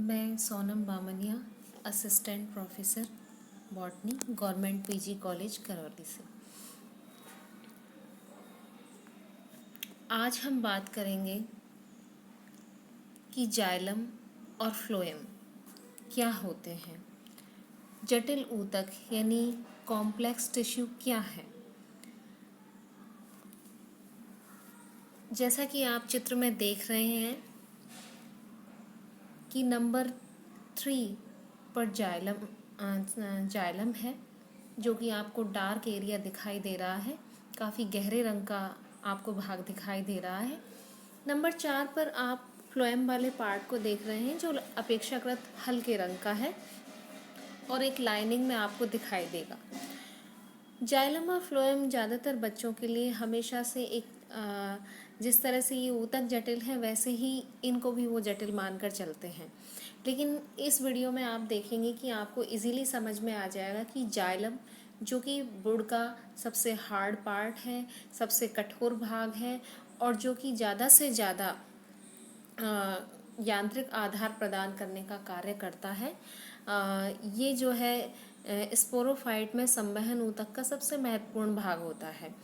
मैं Sonam Bamania, assistant professor botany, government PG college Karauli से। आज हम बात करेंगे कि जाइलम और फ्लोएम क्या होते हैं। जटिल ऊतक यानी कॉम्प्लेक्स टिश्यू क्या है। जैसा कि आप चित्र में देख रहे हैं कि नंबर 3 पर जाइलम है, जो कि आपको डार्क एरिया दिखाई दे रहा है। काफ़ी गहरे रंग का आपको भाग दिखाई दे रहा है। नंबर 4 पर आप फ्लोएम वाले पार्ट को देख रहे हैं, जो अपेक्षाकृत हल्के रंग का है और एक लाइनिंग में आपको दिखाई देगा। जाइलम और फ्लोएम ज़्यादातर बच्चों के लिए हमेशा से जिस तरह से ये ऊतक जटिल है, वैसे ही इनको भी वो जटिल मानकर चलते हैं। लेकिन इस वीडियो में आप देखेंगे कि आपको इजीली समझ में आ जाएगा कि जाइलम, जो कि बुढ़ का सबसे हार्ड पार्ट है, सबसे कठोर भाग है और जो कि ज़्यादा से ज़्यादा यांत्रिक आधार प्रदान करने का कार्य करता है। ये जो है स्पोरोफाइट में संवहन ऊतक का सबसे महत्वपूर्ण भाग होता है।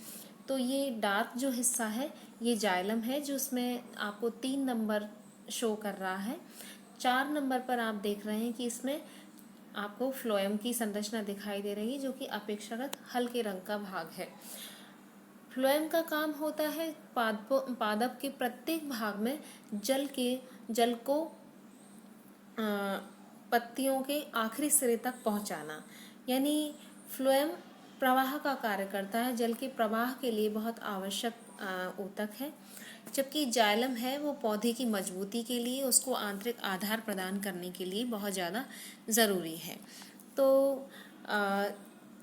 तो ये डार्क जो हिस्सा है ये जाइलम है, जो इसमें आपको 3 नंबर शो कर रहा है। 4 नंबर पर आप देख रहे हैं कि इसमें आपको फ्लोएम की संरचना दिखाई दे रही है, जो कि अपेक्षाकृत हल्के रंग का भाग है। फ्लोएम का काम होता है पादप के प्रत्येक भाग में जल को पत्तियों के आखिरी सिरे तक पहुंचाना। यानी फ्लोएम प्रवाह का कार्य करता है, जल के प्रवाह के लिए बहुत आवश्यक ऊतक है। जबकि जाइलम है वो पौधे की मजबूती के लिए, उसको आंतरिक आधार प्रदान करने के लिए बहुत ज़्यादा ज़रूरी है। तो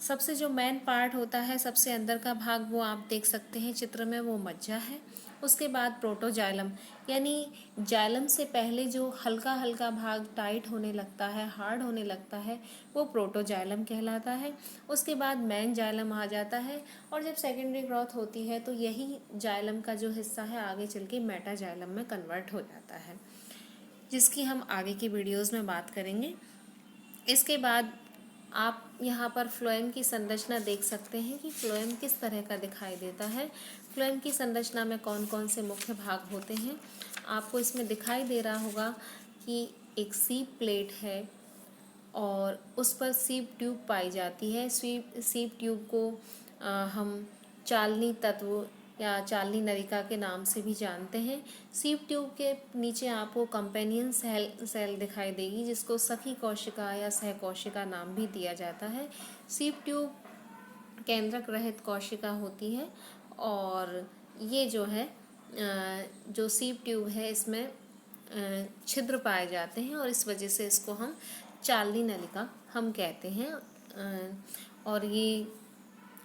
सबसे जो मेन पार्ट होता है, सबसे अंदर का भाग, वो आप देख सकते हैं चित्र में, वो मज्जा है। उसके बाद प्रोटोजाइलम, यानी जाइलम से पहले जो हल्का हल्का भाग टाइट होने लगता है, हार्ड होने लगता है, वो प्रोटोजाइलम कहलाता है। उसके बाद मेन जाइलम आ जाता है और जब सेकेंडरी ग्रोथ होती है तो यही जाइलम का जो हिस्सा है आगे चल के मेटाजाइलम में कन्वर्ट हो जाता है, जिसकी हम आगे की वीडियोज़ में बात करेंगे। इसके बाद आप यहाँ पर फ्लोएम की संरचना देख सकते हैं कि फ्लोएम किस तरह का दिखाई देता है। फ्लोएम की संरचना में कौन कौन से मुख्य भाग होते हैं आपको इसमें दिखाई दे रहा होगा कि एक सीप प्लेट है और उस पर सीप ट्यूब पाई जाती है। सीप ट्यूब को हम चालनी तत्व या चालनी नलिका के नाम से भी जानते हैं। सीप ट्यूब के नीचे आपको कंपेनियन सेल दिखाई देगी, जिसको सखी कोशिका या सहकोशिका नाम भी दिया जाता है। सीप ट्यूब केंद्रक रहित कोशिका होती है और ये जो है जो सीप ट्यूब है, इसमें छिद्र पाए जाते हैं और इस वजह से इसको हम चालनी नलिका हम कहते हैं। और ये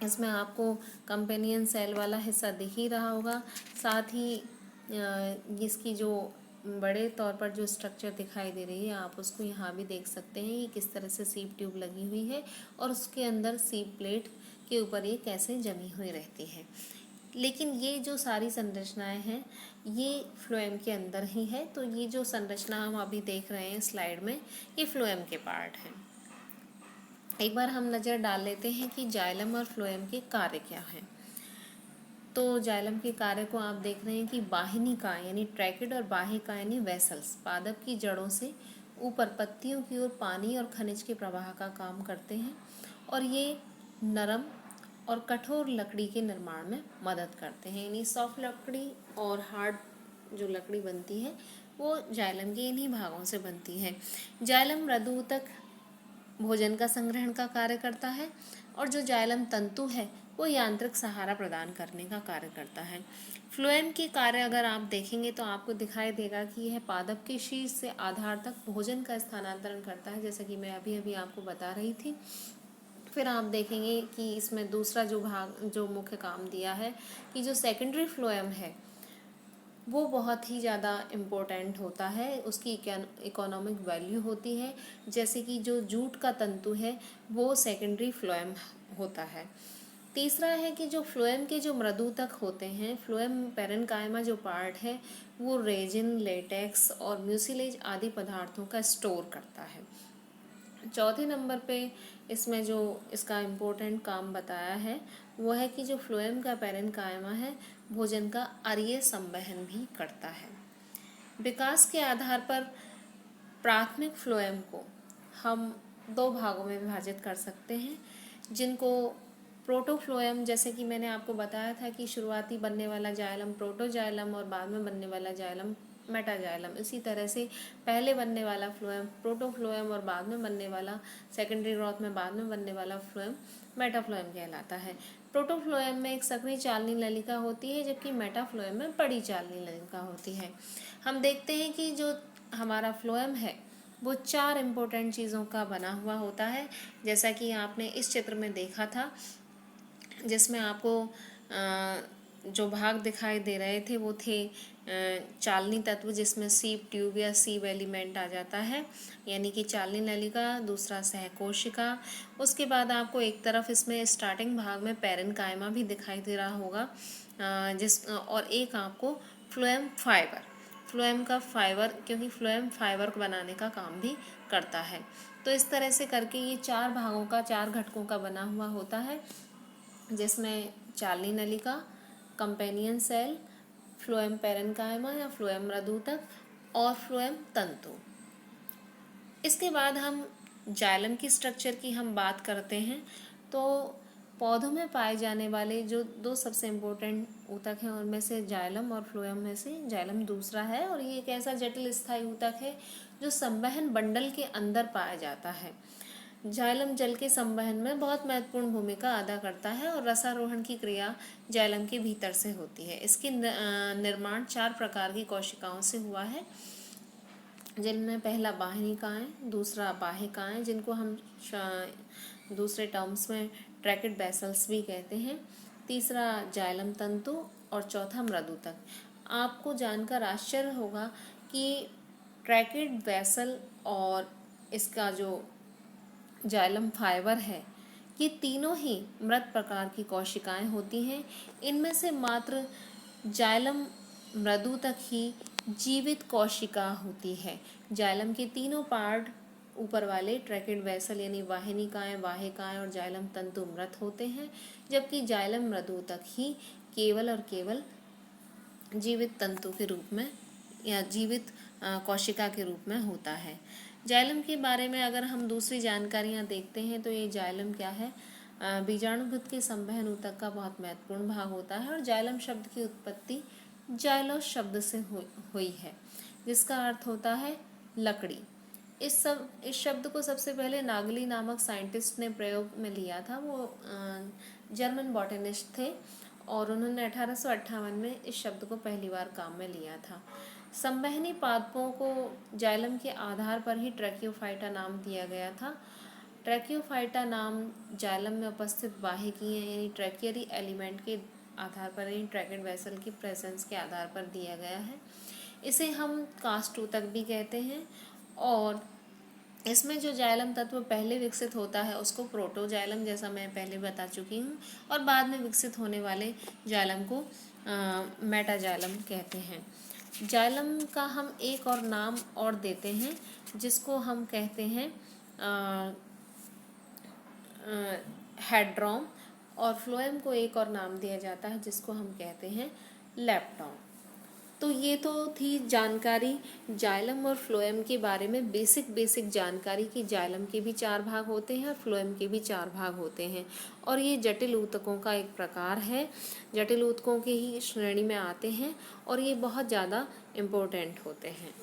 इसमें आपको कंपेनियन सेल वाला हिस्सा दिख ही रहा होगा। साथ ही इसकी जो बड़े तौर पर जो स्ट्रक्चर दिखाई दे रही है, आप उसको यहाँ भी देख सकते हैं कि किस तरह से सीप ट्यूब लगी हुई है और उसके अंदर सीप प्लेट के ऊपर ये कैसे जमी हुई रहती है। लेकिन ये जो सारी संरचनाएं हैं ये फ्लोएम के अंदर ही है। तो ये जो संरचना हम अभी देख रहे हैं स्लाइड में, ये फ्लोएम के पार्ट हैं। एक बार हम नज़र डाल लेते हैं कि जाइलम और फ्लोएम के कार्य क्या हैं। तो जाइलम के कार्य को आप देख रहे हैं कि बाह्यनिका यानी ट्रैकिड और बाह्यिका यानी वेसल्स पादप की जड़ों से ऊपर पत्तियों की ओर पानी और खनिज के प्रवाह का काम करते हैं और ये नरम और कठोर लकड़ी के निर्माण में मदद करते हैं। यानी सॉफ्ट लकड़ी और हार्ड जो लकड़ी बनती है वो जाइलम के इन्हीं भागों से बनती है। जाइलम मृदुऊतक भोजन का संग्रहण का कार्य करता है और जो जाइलम तंतु है वो यांत्रिक सहारा प्रदान करने का कार्य करता है। फ्लोएम के कार्य अगर आप देखेंगे तो आपको दिखाई देगा कि यह पादप के शीर्ष से आधार तक भोजन का स्थानांतरण करता है, जैसा कि मैं अभी अभी आपको बता रही थी। फिर आप देखेंगे कि इसमें दूसरा जो भाग जो मुख्य काम दिया है कि जो सेकेंडरी फ्लोएम है वो बहुत ही ज़्यादा इम्पोर्टेंट होता है, उसकी इकोनॉमिक वैल्यू होती है। जैसे कि जो जूट का तंतु है वो सेकेंडरी फ्लोएम होता है। तीसरा है कि जो फ्लोएम के जो मृदुतक होते हैं, फ्लोएम पेरेन्काइमा जो पार्ट है वो रेजिन, लेटेक्स और म्यूसिलेज आदि पदार्थों का स्टोर करता है। चौथे नंबर पे इसमें जो इसका इम्पोर्टेंट काम बताया है वो है कि जो फ्लोएम का पेरेन्काइमा है भोजन का अरीय संवहन भी करता है। विकास के आधार पर प्राथमिक फ्लोएम को हम दो भागों में विभाजित कर सकते हैं, जिनको प्रोटोफ्लोएम, जैसे कि मैंने आपको बताया था कि शुरुआती बनने वाला जाइलम प्रोटोजाइलम और बाद में बनने वाला जाइलम मेटाजाइलम, इसी तरह से पहले बनने वाला फ्लोएम प्रोटोफ्लोएम और बाद में बनने वाला सेकेंडरी ग्रोथ में बाद में बनने वाला फ्लोएम मेटाफ्लोएम कहलाता है। प्रोटोफ्लोएम में एक सक्रिय चालनी नलिका होती है, जबकि मेटाफ्लोएम में बड़ी चालनी नलिका होती है। हम देखते हैं कि जो हमारा फ्लोएम है वो 4 इम्पोर्टेंट चीज़ों का बना हुआ होता है, जैसा कि आपने इस चित्र में देखा था, जिसमें आपको जो भाग दिखाई दे रहे थे वो थे चालनी तत्व, जिसमें सीव ट्यूब या सीव एलिमेंट आ जाता है, यानी कि चालनी नलिका, दूसरा सहकोशिका, उसके बाद आपको एक तरफ इसमें स्टार्टिंग भाग में पेरेन्काइमा भी दिखाई दे रहा होगा, और एक आपको फ्लोएम फाइबर, फ्लोएम का फाइबर, क्योंकि फ्लोएम फाइबर को बनाने का काम भी करता है। तो इस तरह से करके ये 4 भागों का, 4 घटकों का बना हुआ होता है, जिसमें चालनी नलिका, कंपेनियन सेल, फ्लोएम पेरेन्काइमा या फ्लोएम मृदुतक और फ्लोएम तंतु। इसके बाद हम जाइलम की स्ट्रक्चर की हम बात करते हैं, तो पौधों में पाए जाने वाले जो 2 सबसे इम्पोर्टेंट ऊतक हैं उनमें से जाइलम और फ्लोएम में से जाइलम दूसरा है, और ये एक ऐसा जटिल स्थायी ऊतक है जो संवहन बंडल के अंदर पाया जाता है। जाइलम जल के संवहन में बहुत महत्वपूर्ण भूमिका अदा करता है और रसारोहण की क्रिया जाइलम के भीतर से होती है। इसकी निर्माण 4 प्रकार की कोशिकाओं से हुआ है, जिनमें पहला वाहिनिकाएं, दूसरा बाह्यकाएं जिनको हम दूसरे टर्म्स में ट्रैकेड वेसल्स भी कहते हैं, तीसरा जाइलम तंतु और चौथा मृदुतक। आपको जानकर आश्चर्य होगा कि ट्रैकेड वेसल और इसका जो जाइलम फाइबर है, ये तीनों ही मृत प्रकार की कोशिकाएं होती हैं। इनमें से मात्र जाइलम मृदुतक ही जीवित कोशिका होती है। जाइलम के तीनों पार्ट ऊपर वाले ट्रैकेड वेसल यानी वाहिनिकाएं, बाह्यकाएं और जाइलम तंतु मृत होते हैं, जबकि जाइलम मृदुतक ही केवल और केवल जीवित तंतु के रूप में या जीवित कोशिका के रूप में होता है। जाइलम के बारे में अगर हम दूसरी जानकारियां देखते हैं तो ये जाइलम क्या है, बीजाणुघृत के संवहन ऊतक का बहुत महत्वपूर्ण भाग होता है, और जाइलम शब्द की उत्पत्ति जाइलोस शब्द से हुई है, जिसका अर्थ होता है लकड़ी। इस शब्द को सबसे पहले नागली नामक साइंटिस्ट ने प्रयोग में लिया था। वो जर्मन बॉटनिस्ट थे और उन्होंने 1858 में इस शब्द को पहली बार काम में लिया था। संवहनी पादपों को जाइलम के आधार पर ही ट्रैकियोफाइटा नाम दिया गया था। ट्रैकियोफाइटा नाम जाइलम में उपस्थित बाह्यकीय यानी ट्रैकियरी एलिमेंट के आधार पर ही ट्रैकेड वेसल की प्रेजेंस के आधार पर दिया गया है। इसे हम कास्ट ऊतक भी कहते हैं, और इसमें जो जाइलम तत्व पहले विकसित होता है उसको प्रोटोजाइलम, जैसा मैं पहले बता चुकी हूँ, और बाद में विकसित होने वाले जाइलम को मेटाजाइलम कहते हैं। जाइलम का हम एक और नाम और देते हैं, जिसको हम कहते हैं हेड्रॉम, और फ्लोएम को एक और नाम दिया जाता है जिसको हम कहते हैं लेप्टॉम। तो ये तो थी जानकारी जाइलम और फ्लोएम के बारे में, बेसिक जानकारी कि जाइलम के भी 4 भाग होते हैं और फ्लोएम के भी 4 भाग होते हैं, और ये जटिल ऊतकों का एक प्रकार है, जटिल ऊतकों की ही श्रेणी में आते हैं और ये बहुत ज़्यादा इम्पोर्टेंट होते हैं।